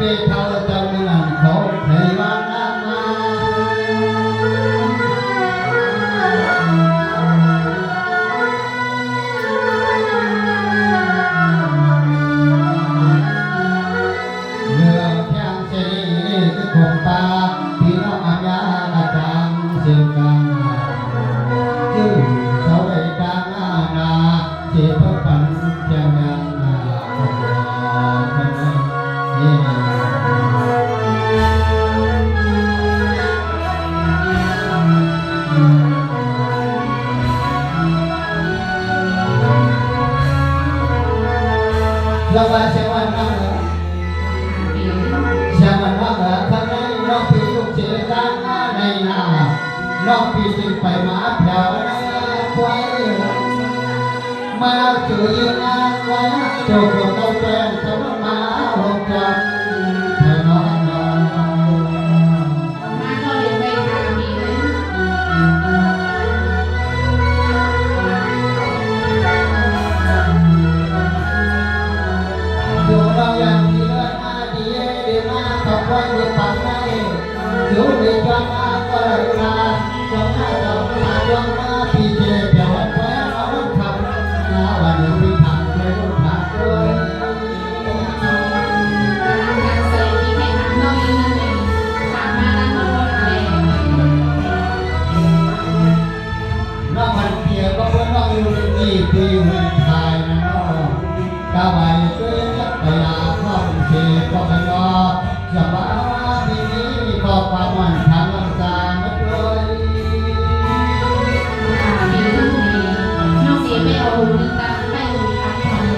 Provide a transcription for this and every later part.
bê thao trong lòng khổ thầy văn nam lừa theo xe đi cái cùng ta thì nó ăn nhá là trang siêu càng chứ sau đây đang na chỉ có phần chẳng hạn Jawa sewan nama, sewan nama karena nopi uci tanah naina, nopi simpai maaf jawa kuai, mau cuci kuai, coba kau pen sama mau hokam, quay về bằng này chú về cho ta có lời là trong ta trong ta trong ta thì chè béo quay nó vẫn không là và điều bị thẳng với một thằng thôi nó mình kia có bữa nó yêu gì thì mình xài nó cả bài cứ nhất là không thì có phải loอย่าบ้าทีนี้ก็ความหวั่นทางลำตาไม่เลยน้องเสียไม่เอาหูนึงตาไม่หูทักความ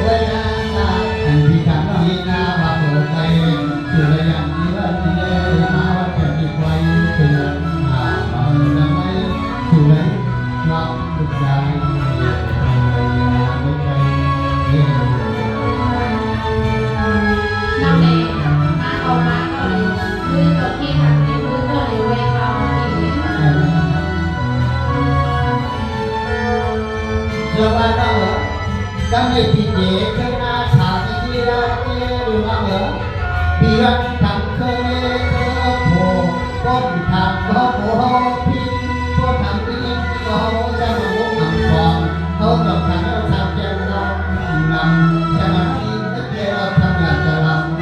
เวลาอันที่ทำให้นาบาปใจสุดอย่างนี้ว่าที่เลี้ยมาว่าจะมีไว้เตือนหามาทำไมสุดความสุขใจน้องเด็กมาเอามาก็เลยมือตัวที่หักในมือก็เลยเวทเอาอีกJawa kami tinggi kena sami kira kira biar tak kene kepo pun tak kepo pin pun tak pin kau jangan bukan kau kau jangan sampai nam jangan ini kira kami dalam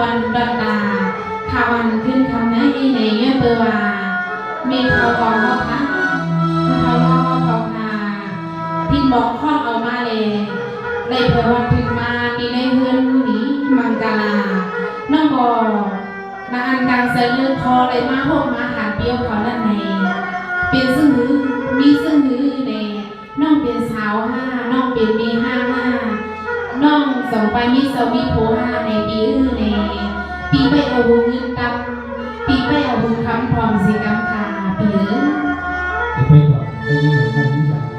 วันดอนดาทาวันขึ้นคำนั้นในเงี้ยเปว่ามีเขาบอกเขาค่ะเขาบอกเขาค่ะพินบอกข้อเอามาเลยใน ได้เผยวันถึงมาดีในเฮือนนี้มังกาลาน้องบอนาอันกลางเสลือคอเลยมาห้องมาหาเปียวเขาด้านในเป็นซึ่งหือมีซึ่งหือในน้องเป็นสาวห้าน้องเป็นเมีห้าน้องส่งไปมีสวีโพห้าในปีในปีไปเอาหูเงินดำปีไปเอาหูคำพร้อมสิกำคาปีไปก่อนไปยืนกันที่อย่างนี้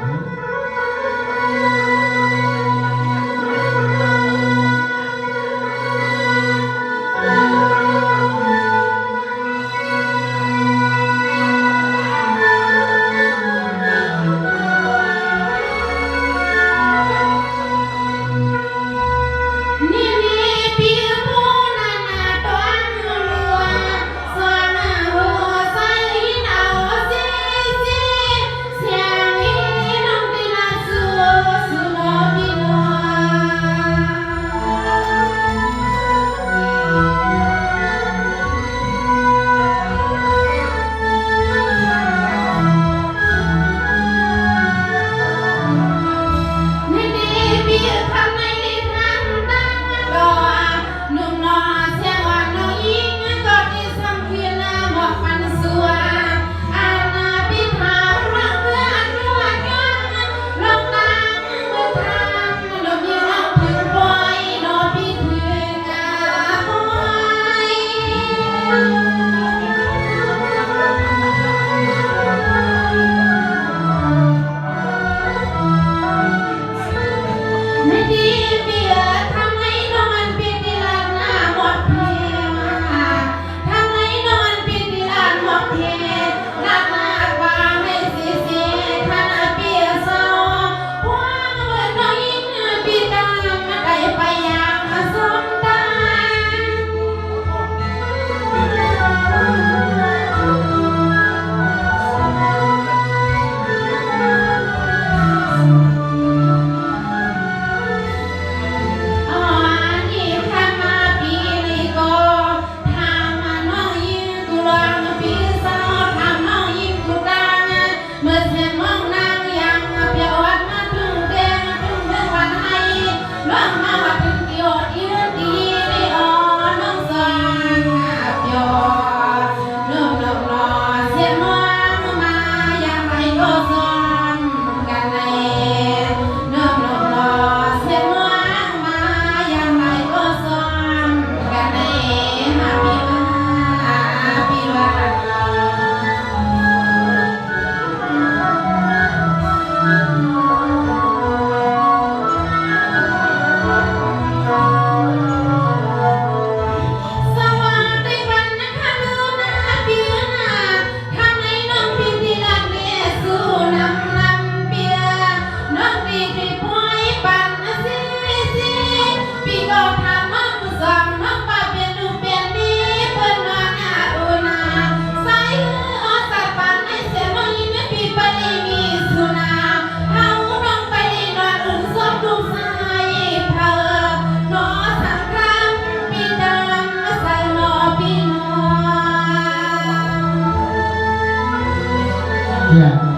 เนี่ย